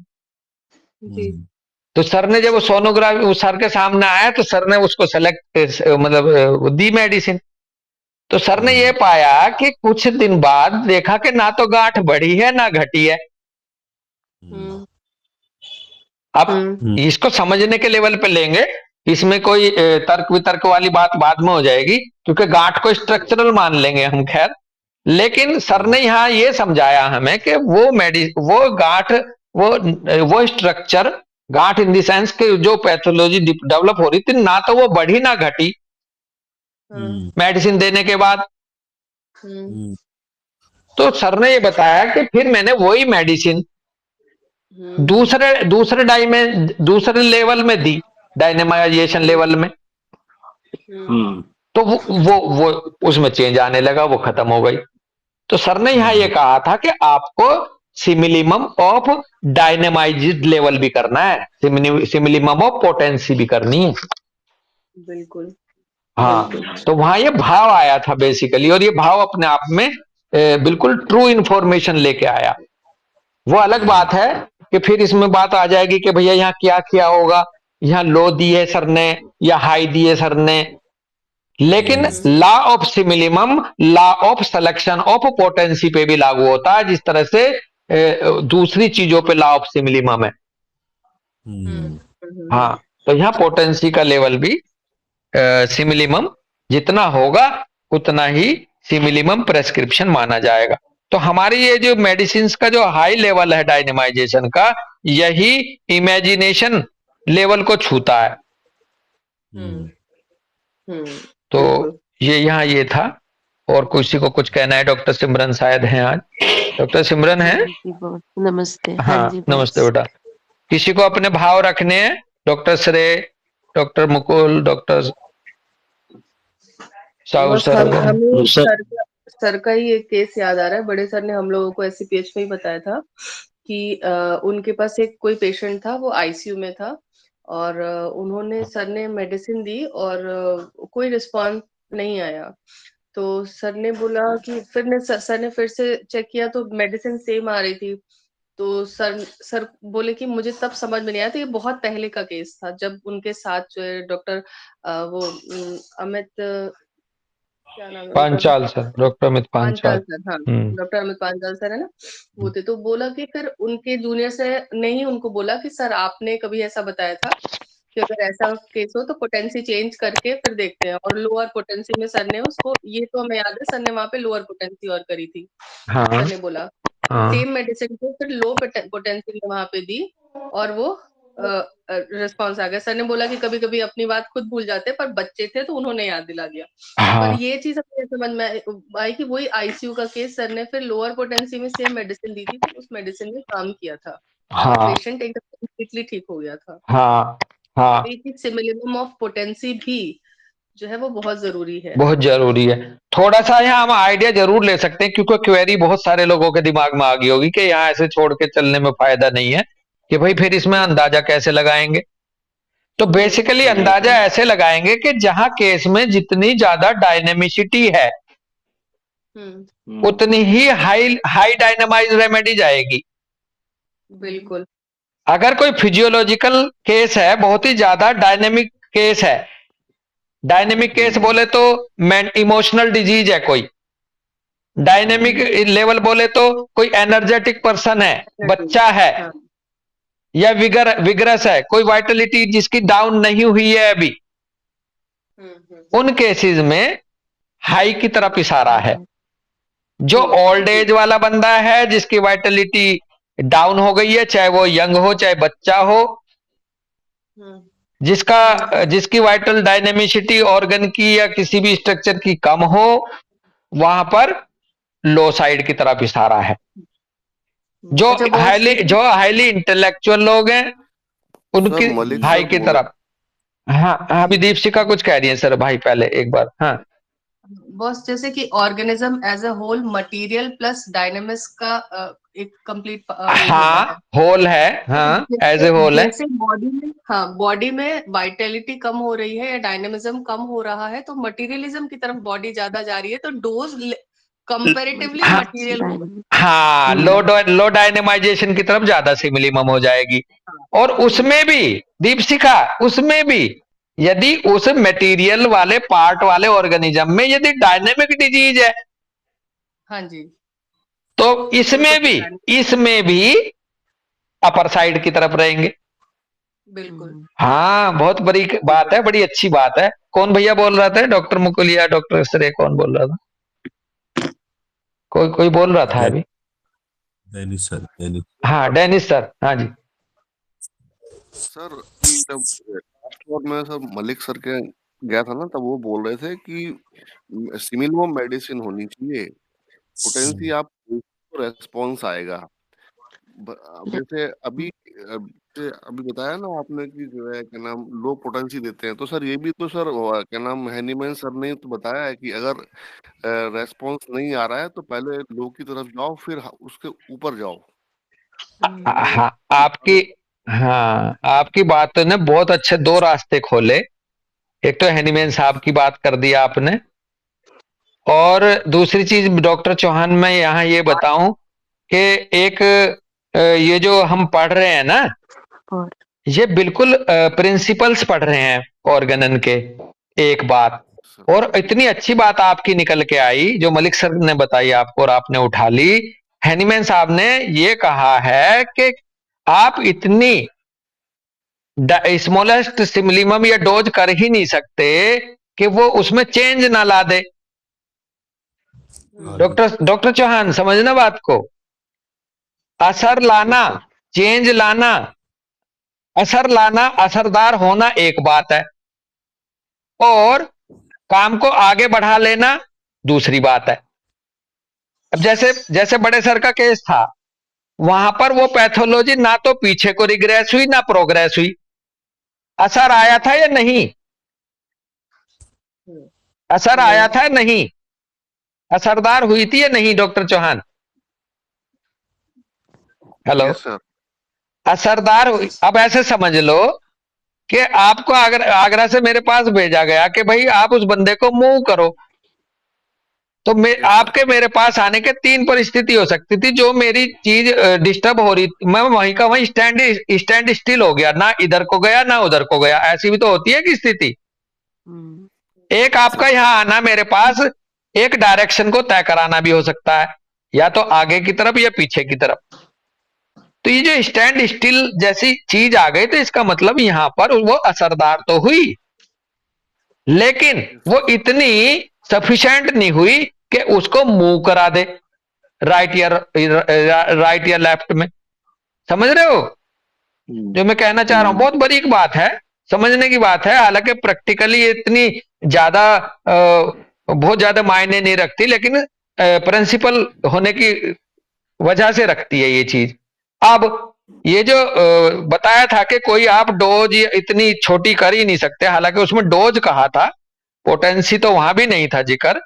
तो सर ने जब वो सोनोग्राफी उस सर के सामने आया तो सर ने उसको सेलेक्ट मतलब दी मेडिसिन। तो सर ने ये पाया कि कुछ दिन बाद देखा कि ना तो गांठ बढ़ी है ना घटी है। अब इसको समझने के लेवल पे लेंगे, इसमें कोई तर्क वितर्क वाली बात बाद में हो जाएगी, क्योंकि गांठ को स्ट्रक्चरल मान लेंगे हम, खैर। लेकिन सर ने यहाँ ये समझाया हमें कि वो गांठ, वो स्ट्रक्चर, गांठ इन द सेंस के जो पैथोलॉजी डेवलप हो रही थी, ना तो वो बढ़ी ना घटी मेडिसिन देने के बाद। तो सर ने ये बताया कि फिर मैंने वही मेडिसिन दूसरे लेवल में दी, डायनेमाइजेशन लेवल में। तो वो उसमें चेंज आने लगा, वो खत्म हो गई। तो सर ने यहां ये कहा था कि आपको सिमिलिमम ऑफ डायनेमाइज्ड लेवल भी करना है, सिमिलिमम ऑफ पोटेंसी भी करनी है। बिल्कुल। हाँ, तो वहां ये भाव आया था बेसिकली, और ये भाव अपने आप में बिल्कुल ट्रू इंफॉर्मेशन लेके आया। वो अलग बात है कि फिर इसमें बात आ जाएगी कि भैया यहाँ क्या किया होगा, यहाँ लो दिए सर ने या हाई दिए सर ने। लेकिन law of similimum, law of selection of potency पे भी लागू होता है, जिस तरह से दूसरी चीजों पे लॉ ऑफ सिमिलिमम है। हाँ, तो यहाँ पोटेंसी का लेवल भी सिमिलिमम जितना होगा उतना ही सिमिलिमम प्रेस्क्रिप्शन माना जाएगा। तो हमारी ये जो मेडिसिन का जो हाई लेवल है डायनेमाइजेशन का, यही इमेजिनेशन लेवल को छूता है। तो ये यहाँ ये था। और किसी को कुछ कहना है? डॉक्टर सिमरन शायद हैं आज। डॉक्टर सिमरन है? नमस्ते। हाँ जी, नमस्ते बेटा। किसी को अपने भाव रखने हैं? डॉक्टर श्रेय, doctor Mukul, doctor Sahu sir, हमें सर का ही एक केस याद आ रहा है। बड़े सर ने हम लोगों को एससीपीएच में ही बताया था कि उनके पास एक कोई पेशेंट था, वो आईसीयू में था और उन्होंने सर ने मेडिसिन दी और कोई रिस्पॉन्स नहीं आया। तो सर ने बोला कि सर ने फिर से चेक किया तो मेडिसिन सेम आ रही थी। तो सर बोले कि मुझे तब समझ में नहीं आया। तो ये बहुत पहले का केस था जब उनके साथ जो है डॉक्टर वो अमित, क्या नाम है Panchal sir, doctor Amit Panchal sir, हाँ डॉक्टर अमित पांचाल सर है ना, वो थे। तो बोला कि फिर उनके जूनियर से ने ही उनको बोला कि सर आपने कभी ऐसा बताया था कि अगर ऐसा केस हो तो पोटेंसी चेंज करके फिर देखते हैं। और लोअर पोटेंसी में सर ने उसको, ये तो हमें याद है सर ने वहां पे लोअर पोटेंसी और करी थी। सर ने बोला सेम मेडिसिन को फिर लो पोटेंसी में वहां पे दी और वो रिस्पॉन्स आ गया। सर ने बोला कि कभी कभी अपनी बात खुद भूल जाते हैं, पर बच्चे थे तो उन्होंने याद दिला दिया। पर ये चीज हमें समझ में आई कि वही आईसीयू का केस, सर ने फिर लोअर पोटेंसी में सेम मेडिसिन दी थी तो उस मेडिसिन ने काम किया था और पेशेंट एकदम कंप्लीटली ठीक हो गया था। सिमिलिमम ऑफ पोटेंसी भी जो है वो बहुत जरूरी है, बहुत जरूरी है। थोड़ा सा यहाँ हम आइडिया जरूर ले सकते हैं, क्योंकि क्वेरी बहुत सारे लोगों के दिमाग में आ गई होगी कि यहाँ ऐसे छोड़ के चलने में फायदा नहीं है कि भाई फिर इसमें अंदाजा कैसे लगाएंगे। तो बेसिकली अंदाजा ऐसे लगाएंगे कि जहां केस में जितनी ज्यादा डायनेमिसिटी है उतनी ही हाई डायनामाइज रेमेडी जाएगी। बिल्कुल। अगर कोई फिजियोलॉजिकल केस है, बहुत ही ज्यादा डायनेमिक केस है, डायनेमिक केस बोले तो इमोशनल डिजीज है, कोई डायनेमिक लेवल बोले तो कोई एनर्जेटिक पर्सन है, बच्चा है, या विगरस है, कोई वाइटलिटी जिसकी डाउन नहीं हुई है अभी, उन केसेस में हाई की तरफ इशारा है। जो ओल्ड एज वाला बंदा है जिसकी वाइटलिटी डाउन हो गई है, चाहे वो यंग हो चाहे बच्चा हो, जिसकी वाइटल डायनेमिसिटी ऑर्गन की या किसी भी स्ट्रक्चर की कम हो, वहां पर लो साइड की तरफ इशारा है। जो हाईली इंटेलेक्चुअल लोग हैं उनकी हाई की तरफ। हाँ अभी दीपशिका कुछ कह रही है सर, भाई पहले एक बार। हाँ बस जैसे कि organism as a whole material plus dynamics का एक कंप्लीट होल है। हाँ एज ए होल है। जैसे बॉडी में वाइटलिटी कम हो रही है या डायनेमिज्म कम हो रहा है तो मटेरियलिज्म की तरफ बॉडी ज्यादा जा रही है, तो डोज कंपैरेटिवली मटेरियल लो डायनेमाइजेशन की तरफ ज्यादा सिमिलिमम हो जाएगी। और उसमें भी दीपशिखा, उसमें भी यदि उस मटेरियल वाले पार्ट वाले ऑर्गेनिज्म में यदि डायनेमिक डिजीज है, हाँ जी, तो इसमें भी अपर साइड की तरफ रहेंगे। बिल्कुल। हाँ बहुत बड़ी बात है, बड़ी अच्छी बात है। कौन भैया बोल रहा था? डॉक्टर मुकुलिया, डॉक्टर श्रेय, कौन बोल रहा था? कोई बोल रहा था अभी? Dennis sir. हाँ डेनिस सर, हाँ जी सर। जब मैं सर मलिक सर के गया था ना, तब वो बोल रहे थे कि सिमिलिमम मेडिसिन होनी चाहिए, पोटेंसी आप रेस्पॉन्स आएगा। जैसे अभी बताया ना आपने कि जो है क्या नाम लो पोटेंसी देते हैं, तो सर ये भी तो सर क्या नाम हैनीमैन सर ने तो बताया है कि अगर रेस्पॉन्स नहीं आ रहा है तो पहले लो की तरफ जाओ फिर उसके ऊपर जाओ। आपकी बात ने बहुत अच्छे दो रास्ते खोले। एक तो हैनीमैन साहब की बात कर दिया आपने, और दूसरी चीज डॉक्टर चौहान मैं यहाँ ये बताऊं कि एक ये जो हम पढ़ रहे हैं ना, ये बिल्कुल प्रिंसिपल्स पढ़ रहे हैं ऑर्गेनन के। एक बात और इतनी अच्छी बात आपकी निकल के आई जो मलिक सर ने बताई आपको और आपने उठा ली। हैनीमैन साहब ने ये कहा है कि आप इतनी स्मॉलेस्ट सिमिलिमम या डोज कर ही नहीं सकते कि वो उसमें चेंज ना ला दे। डॉक्टर चौहान समझना बात को, असर लाना, चेंज लाना, असर लाना, असरदार होना एक बात है, और काम को आगे बढ़ा लेना दूसरी बात है। अब जैसे जैसे बड़े सर का केस था, वहां पर वो पैथोलॉजी ना तो पीछे को रिग्रेस हुई ना प्रोग्रेस हुई, असर आया था या नहीं, असर आया था या नहीं, असरदार हुई थी या नहीं doctor Chauhan? Hello. Yes sir. असरदार हुई। अब ऐसे समझ लो कि आपको आगरा से मेरे पास भेजा गया कि भाई आप उस बंदे को मूव करो, तो आपके मेरे पास आने के तीन परिस्थिति हो सकती थी। जो मेरी चीज डिस्टर्ब हो रही, मैं वहीं का वहीं स्टैंड स्टिल हो गया, ना इधर को गया ना उधर को गया, ऐसी भी तो होती है कि स्थिति। एक आपका यहाँ आना मेरे पास एक डायरेक्शन को तय कराना भी हो सकता है, या तो आगे की तरफ या पीछे की तरफ। तो ये जो स्टैंड स्टिल जैसी चीज आ गई, तो इसका मतलब यहां पर वो असरदार तो हुई, लेकिन वो इतनी सफिशिएंट नहीं हुई कि उसको मूव करा दे राइट या लेफ्ट में। समझ रहे हो जो मैं कहना चाह रहा हूं? बहुत बड़ी एक बात है, समझने की बात है। हालांकि प्रैक्टिकली इतनी ज्यादा बहुत ज्यादा मायने नहीं रखती, लेकिन प्रिंसिपल होने की वजह से रखती है ये चीज। अब ये जो बताया था कि कोई आप डोज इतनी छोटी कर ही नहीं सकते, हालांकि उसमें डोज कहा था, पोटेंसी तो वहां भी नहीं था जिक्र,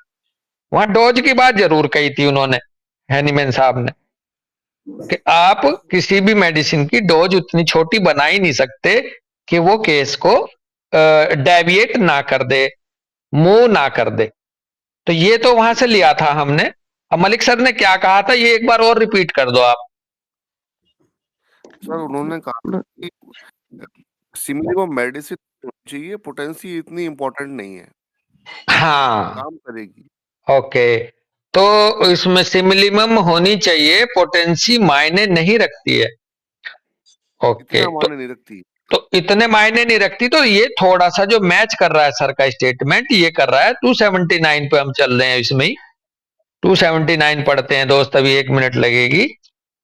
वहां डोज की बात जरूर कही थी उन्होंने, हैनीमैन साहब ने, कि आप किसी भी मेडिसिन की डोज उतनी छोटी बना ही नहीं सकते कि वो केस को डेविएट ना कर दे, मूव ना कर दे। तो ये तो वहां से लिया था हमने। अब मलिक सर ने क्या कहा था ये एक बार और रिपीट कर दो आप। सर उन्होंने कहा कि सिमिलिमम मेडिसिन चाहिए, पोटेंसी इतनी इम्पोर्टेंट नहीं है, हाँ काम करेगी। ओके, तो इसमें सिमिलिमम होनी चाहिए, पोटेंसी मायने नहीं रखती है। ओके, इतना मायने नहीं रखती। तो इतने मायने नहीं रखती, तो ये थोड़ा सा जो मैच कर रहा है सर का स्टेटमेंट, ये कर रहा है 279 पे हम चल रहे हैं, इसमें ही 279 पढ़ते हैं दोस्त, अभी 1 मिनट लगेगी।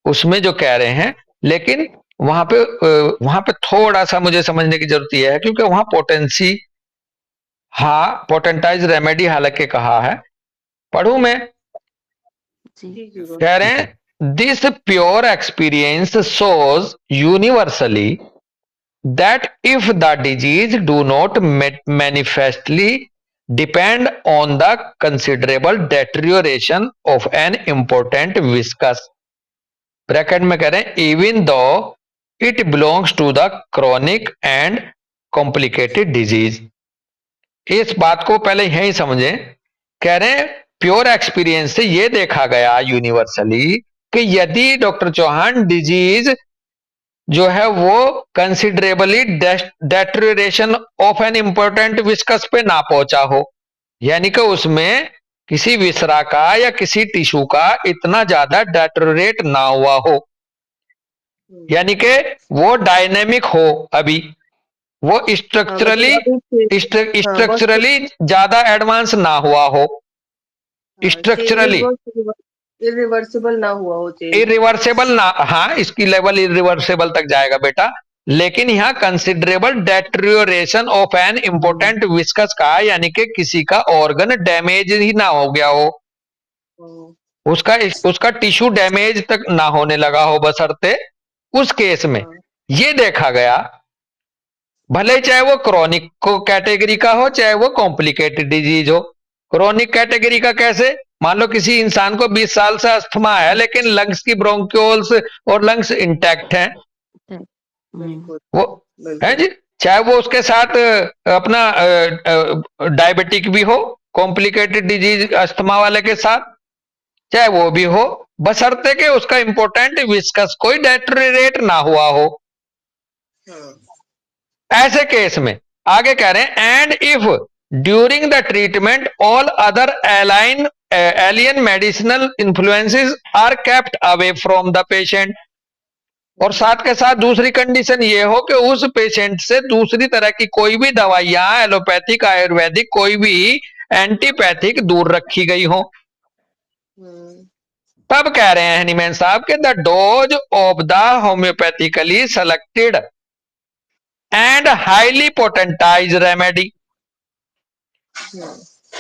उसमें जो कह रहे हैं, लेकिन वहां पे थोड़ा सा मुझे समझने की जरूरत यह है, क्योंकि वहां पोटेंसी, हाँ पोटेंटाइज रेमेडी हालांकि कहा है, पढ़ू मैं, कह रहे हैं this pure experience shows universally that if the disease do not manifestly depend on the considerable deterioration of an important viscous, bracket में कह रहे हैं even though it belongs to the chronic and complicated disease। इस बात को पहले यही समझें, कह रहे हैं प्योर एक्सपीरियंस से ये देखा गया यूनिवर्सली कि यदि डॉक्टर चौहान डिजीज जो है वो considerably deterioration of an important viscus पे ना पहुंचा हो, यानी कि उसमें किसी विसरा का या किसी टिश्यू का इतना ज्यादा डेटोरेट ना हुआ हो, यानी कि वो डायनेमिक हो, अभी वो स्ट्रक्चरली ज्यादा एडवांस ना हुआ हो, स्ट्रक्चरली इरिवर्सिबल ना हुआ हो, इरिवर्सेबल ना, हाँ इसकी लेवल इरिवर्सेबल तक जाएगा बेटा, लेकिन यहाँ considerable deterioration of an important viscus का, यानी कि किसी का ऑर्गन डैमेज ही ना हो गया हो, उसका टिश्यू डैमेज तक ना होने लगा हो, बशर्ते उस केस में ये देखा गया, भले चाहे वो क्रॉनिक कैटेगरी का हो चाहे वो कॉम्प्लिकेटेड डिजीज हो। क्रॉनिक कैटेगरी का कैसे? मान लो किसी इंसान को 20 साल से अस्थमा है, लेकिन लंग्स की ब्रोंक्योल्स और लंग्स इंटैक्ट हैं, वो है जी, चाहे वो उसके साथ अपना डायबिटिक भी हो, कॉम्प्लिकेटेड डिजीज अस्थमा वाले के साथ, चाहे वो भी हो, बशर्ते कि उसका इंपॉर्टेंट विस्कस कोई डेटोरेट ना हुआ हो। ऐसे केस में आगे कह रहे हैं and if during the treatment all other alien medicinal influences are kept away from the patient, और साथ के साथ दूसरी कंडीशन ये हो कि उस पेशेंट से दूसरी तरह की कोई भी दवाइयां, एलोपैथिक, आयुर्वेदिक, कोई भी एंटीपैथिक दूर रखी गई हो। तब कह रहे हैं हनीमैन साहब के the dose of the homoeopathically selected and highly potentise remedy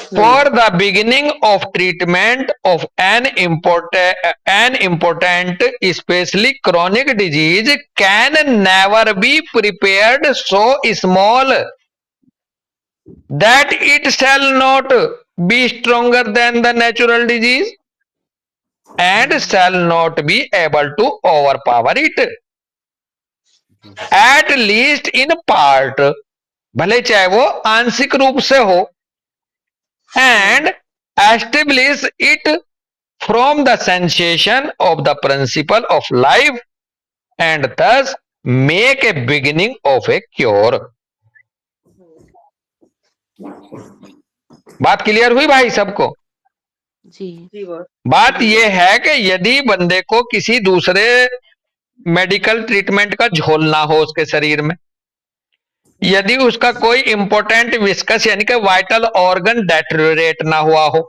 for the beginning of treatment of an important especially chronic disease can never be prepared so small that it shall not be stronger than the natural disease and shall not be able to overpower it at least in part, भले चाहे वो आंशिक रूप से हो, and establish it from the sensation of the principle of life and thus make a beginning of a cure. बात clear हुई भाई सबको? जी बात यह है कि यदि बंदे को किसी दूसरे मेडिकल ट्रीटमेंट का झोल ना हो उसके शरीर में, यदि उसका कोई इंपॉर्टेंट विस्कस यानी कि वाइटल ऑर्गन डेटेरियोरेट ना हुआ हो,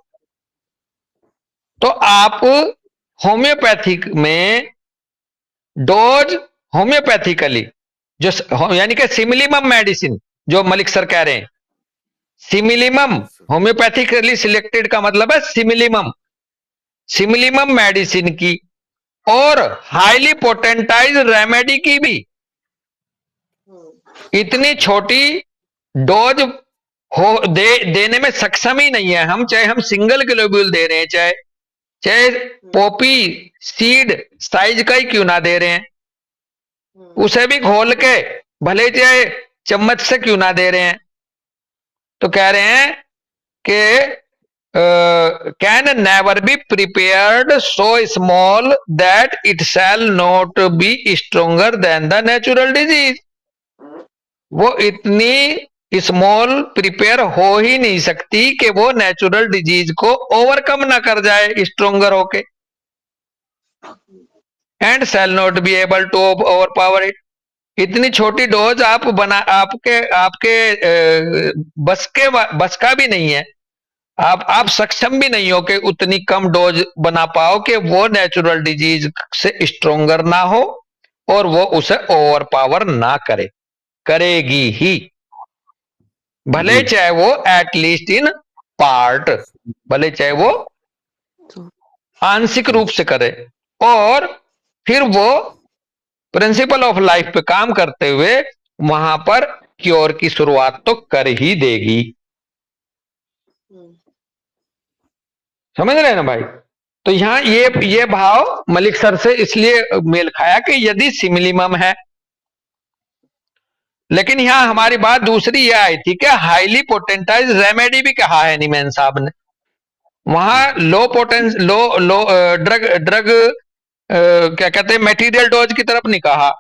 तो आप होम्योपैथिक में डोज होम्योपैथिकली जो यानी कि सिमिलिमम मेडिसिन जो मलिक सर कह रहे हैं, सिमिलिमम होम्योपैथिकली सिलेक्टेड का मतलब है सिमिलिमम मेडिसिन की और हाईली पोटेंटाइज रेमेडी की भी इतनी छोटी डोज देने में सक्षम ही नहीं है हम, चाहे हम सिंगल ग्लोब्यूल दे रहे हैं, चाहे पोपी सीड साइज का ही क्यों ना दे रहे हैं, उसे भी घोल के भले चाहे चम्मच से क्यों ना दे रहे हैं, तो कह रहे हैं कि can never be prepared so small that it shall not B stronger then the natural disease. वो इतनी स्मॉल प्रिपेयर हो ही नहीं सकती कि वो नेचुरल डिजीज को ओवरकम ना कर जाए स्ट्रोंगर होके, and shall not be able to overpower इट। इतनी छोटी डोज आपके बस का भी नहीं है, आप सक्षम भी नहीं हो कि उतनी कम डोज बना पाओ कि वो नेचुरल डिजीज से स्ट्रोंगर ना हो और वो उसे ओवर पावर ना करेगी ही, भले चाहे वो एटलीस्ट इन पार्ट, भले चाहे वो आंशिक रूप से करे, और फिर वो प्रिंसिपल ऑफ लाइफ पे काम करते हुए वहां पर क्योर की शुरुआत तो कर ही देगी। समझ रहे हैं ना भाई? तो यहां ये भाव मलिक सर से इसलिए मेल खाया कि यदि सिमिलिमम है, लेकिन यहां हमारी बात दूसरी ये आई थी कि हाईली पोटेंटाइज रेमेडी भी कहा है नीमैन साहब ने, वहां लो ड्रग क्या कहते हैं मटेरियल डोज की तरफ नहीं कहा,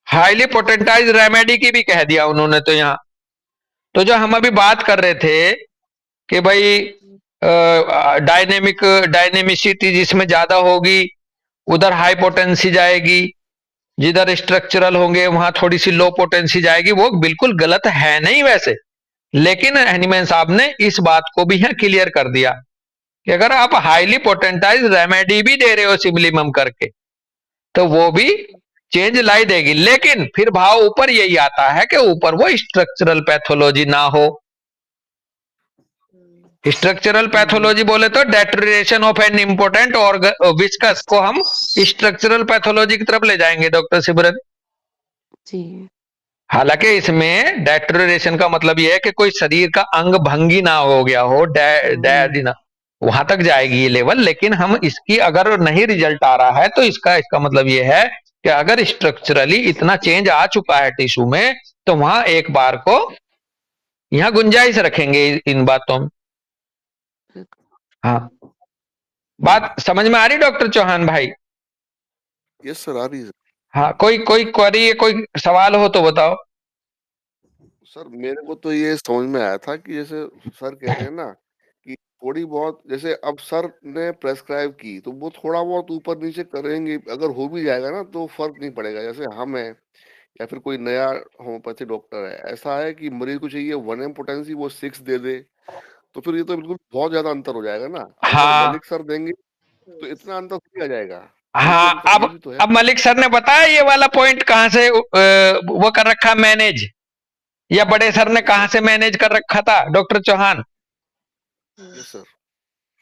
हाईली पोटेंटाइज रेमेडी की भी कह दिया उन्होंने। तो यहां तो जो हम अभी बात कर रहे थे कि भाई डायनेमिसिटी जिसमें ज्यादा होगी उधर हाई पोटेंसी जाएगी, जिधर स्ट्रक्चरल होंगे वहां थोड़ी सी लो पोटेंसी जाएगी, वो बिल्कुल गलत है नहीं वैसे, लेकिन हनीमैन साहब ने इस बात को भी यहां क्लियर कर दिया कि अगर आप हाईली पोटेंटाइज रेमेडी भी दे रहे हो सिमिलिमम करके तो वो भी चेंज लाई देगी, लेकिन फिर भाव ऊपर यही आता है कि ऊपर वो स्ट्रक्चरल पैथोलॉजी ना हो। स्ट्रक्चरल पैथोलॉजी बोले तो डेटेरियोरेशन ऑफ एन इंपोर्टेंट विस्कस को हम स्ट्रक्चरल पैथोलॉजी की तरफ ले जाएंगे डॉक्टर सिमरन जी। हालांकि इसमें डेटेरियोरेशन का मतलब यह है कि कोई शरीर का अंग भंगी ना हो गया हो, ना वहां तक जाएगी ये लेवल, लेकिन हम इसकी अगर नहीं रिजल्ट आ रहा है तो इसका मतलब यह है कि अगर स्ट्रक्चरली इतना चेंज आ चुका है टिश्यू में तो वहां एक बार को यहां गुंजाइश रखेंगे इन बातों में। हाँ, बात समझ में आ रही डॉक्टर चौहान भाई? यस सर, आ रही है। हाँ, कोई क्वेरी है, कोई सवाल हो तो बताओ। सर मेरे को तो ये समझ में आया था कि जैसे सर कह रहे हैं ना कि थोड़ी बहुत, जैसे अब सर ने प्रेस्क्राइब की तो वो थोड़ा बहुत ऊपर नीचे करेंगे, अगर हो भी जाएगा ना तो फर्क नहीं पड़ेगा। जैसे हम है या फिर कोई नया होम्योपैथी डॉक्टर है, ऐसा है कि मरीज को चाहिए 1 पोटेंसी, वो 6 दे दे, तो फिर ये तो बिल्कुल बहुत ज्यादा अंतर हो जाएगा ना। अगर हाँ मलिक सर देंगे तो इतना अंतर थोड़ी आ जाएगा। ये भी हाँ। अंतर, ये भी तो है। अब मलिक सर ने बताया ये वाला पॉइंट कहाँ से वो कर रखा मैनेज, या बड़े सर ने कहाँ से मैनेज कर रखा था doctor Chauhan? Yes sir.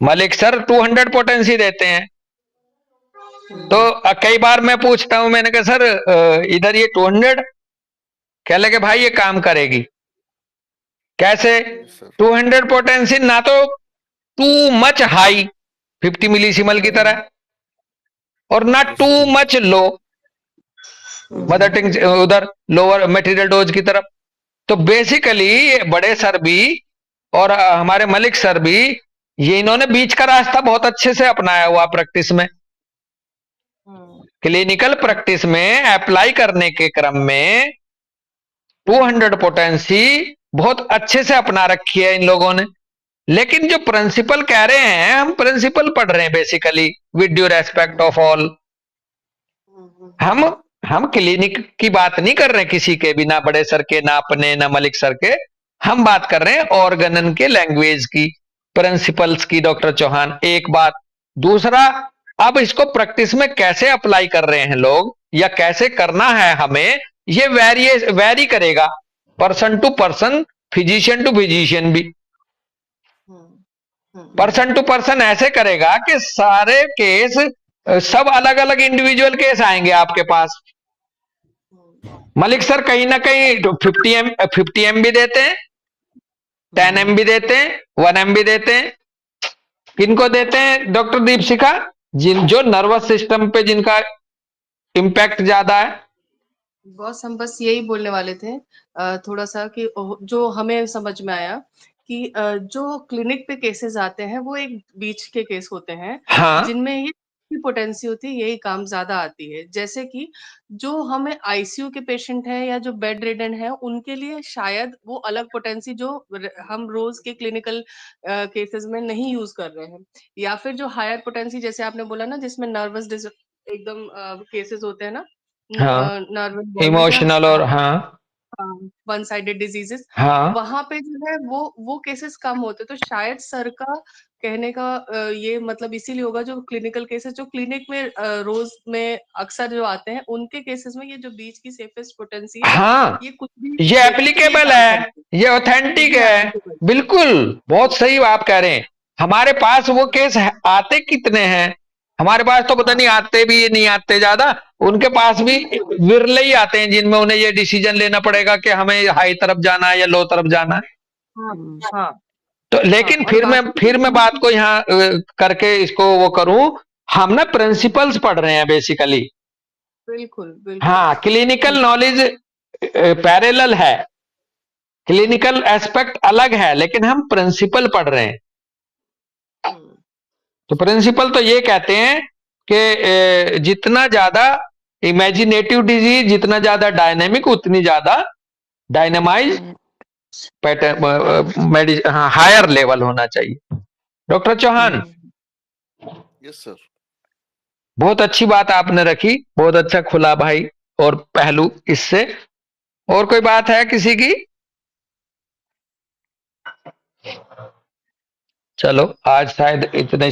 Malik sir 200 potency देते हैं। तो कई बार मैं पूछता हूं, मैंने कहा सर इधर ये 200, कह लगे भाई ये काम करेगी कैसे? Yes sir. 200 पोटेंसी ना तो टू मच हाई 50 मिलीसीमल की तरह, और ना yes too sir. Much low mother उधर लोअर मटेरियल डोज की तरफ। तो बेसिकली बड़े सर भी और हमारे मलिक सर भी, ये इन्होंने बीच का रास्ता बहुत अच्छे से अपनाया हुआ प्रैक्टिस में, क्लिनिकल प्रैक्टिस में अप्लाई करने के क्रम में 200 पोटेंसी बहुत अच्छे से अपना रखी है इन लोगों ने। लेकिन जो प्रिंसिपल कह रहे हैं, हम प्रिंसिपल पढ़ रहे हैं basically, with due respect of all. हम हम क्लिनिक की बात नहीं कर रहे किसी के भी, ना बड़े सर के, ना अपने, ना मलिक सर के। हम बात कर रहे हैं ऑर्गनन के लैंग्वेज की, प्रिंसिपल्स की। डॉक्टर चौहान, एक बात। दूसरा, अब इसको प्रैक्टिस में कैसे अप्लाई कर रहे हैं लोग, या कैसे करना है हमें, ये वेरी करेगा person to person, physician to physician भी। पर्सन टू पर्सन ऐसे करेगा कि सारे केस, सब अलग अलग इंडिविजुअल केस आएंगे आपके पास। मलिक सर कहीं ना कहीं 50 MB देते हैं, 10 MB देते हैं, 1 MB देते हैं। किनको देते हैं डॉक्टर दीपशिखा? जो नर्वस सिस्टम पे जिनका इम्पैक्ट ज्यादा है। बॉस, हम बस यही बोलने वाले थे थोड़ा सा कि जो हमें समझ में आया कि जो क्लिनिक पे केसेस आते हैं वो एक बीच के केस होते हैं, हाँ जिनमें ये पोटेंसी होती है, यही काम ज्यादा आती है। जैसे कि जो हमें आईसीयू के पेशेंट है या जो बेड रिडन है, उनके लिए शायद वो अलग पोटेंसी जो हम रोज के क्लिनिकल केसेस में नहीं यूज कर रहे हैं, या फिर जो हायर पोटेंसी जैसे आपने बोला ना, जिसमें नर्वस एकदम केसेस होते हैं ना, हाँ, नर्वस बॉलनेस या इमोशनल, और हाँ वन साइडेड डिजीजेस, हाँ वहां पे जो है वो केसेस कम होते। तो शायद सर का कहने का ये मतलब इसीलिए होगा, जो क्लिनिकल केसेस जो क्लिनिक में रोज में अक्सर जो आते हैं, उनके केसेस में ये जो बीच की सेफेस्ट पोटेंसी है, हाँ, ये कुछ भी ये देगी तो ये एप्लीकेबल काम है, करेगी। ये ऑथेंटिक ये है। applicable है। बिल्कुल, बहुत सही आप कह रहे हैं। हमारे पास वो केस आते कितने हैं? हमारे पास तो पता हाँ नहीं आते भी नहीं आते ज्यादा। उनके पास भी विरले ही आते हैं जिनमें उन्हें ये डिसीजन लेना पड़ेगा कि हमें हाई तरफ जाना है या लो तरफ जाना है। हाँ हाँ तो हाँ। लेकिन और बाकी फिर मैं बात को यहाँ करके इसको वो करूं, हम ना प्रिंसिपल्स पढ़ रहे हैं बेसिकली। बिल्कुल बिल्कुल। हाँ, क्लिनिकल नॉलेज पैरेलल है, क्लिनिकल एस्पेक्ट अलग है, लेकिन हम प्रिंसिपल पढ़ रहे हैं। तो प्रिंसिपल तो ये कहते हैं कि जितना ज्यादा इमेजिनेटिव डिजीज, जितना ज्यादा डायनेमिक, उतनी ज्यादा डायनामाइज पैटर्न, हाँ, हायर लेवल होना चाहिए। Doctor Chauhan, yes sir. बहुत अच्छी बात आपने रखी, बहुत अच्छा खुला भाई और पहलू इससे। और कोई बात है किसी की? चलो आज शायद इतने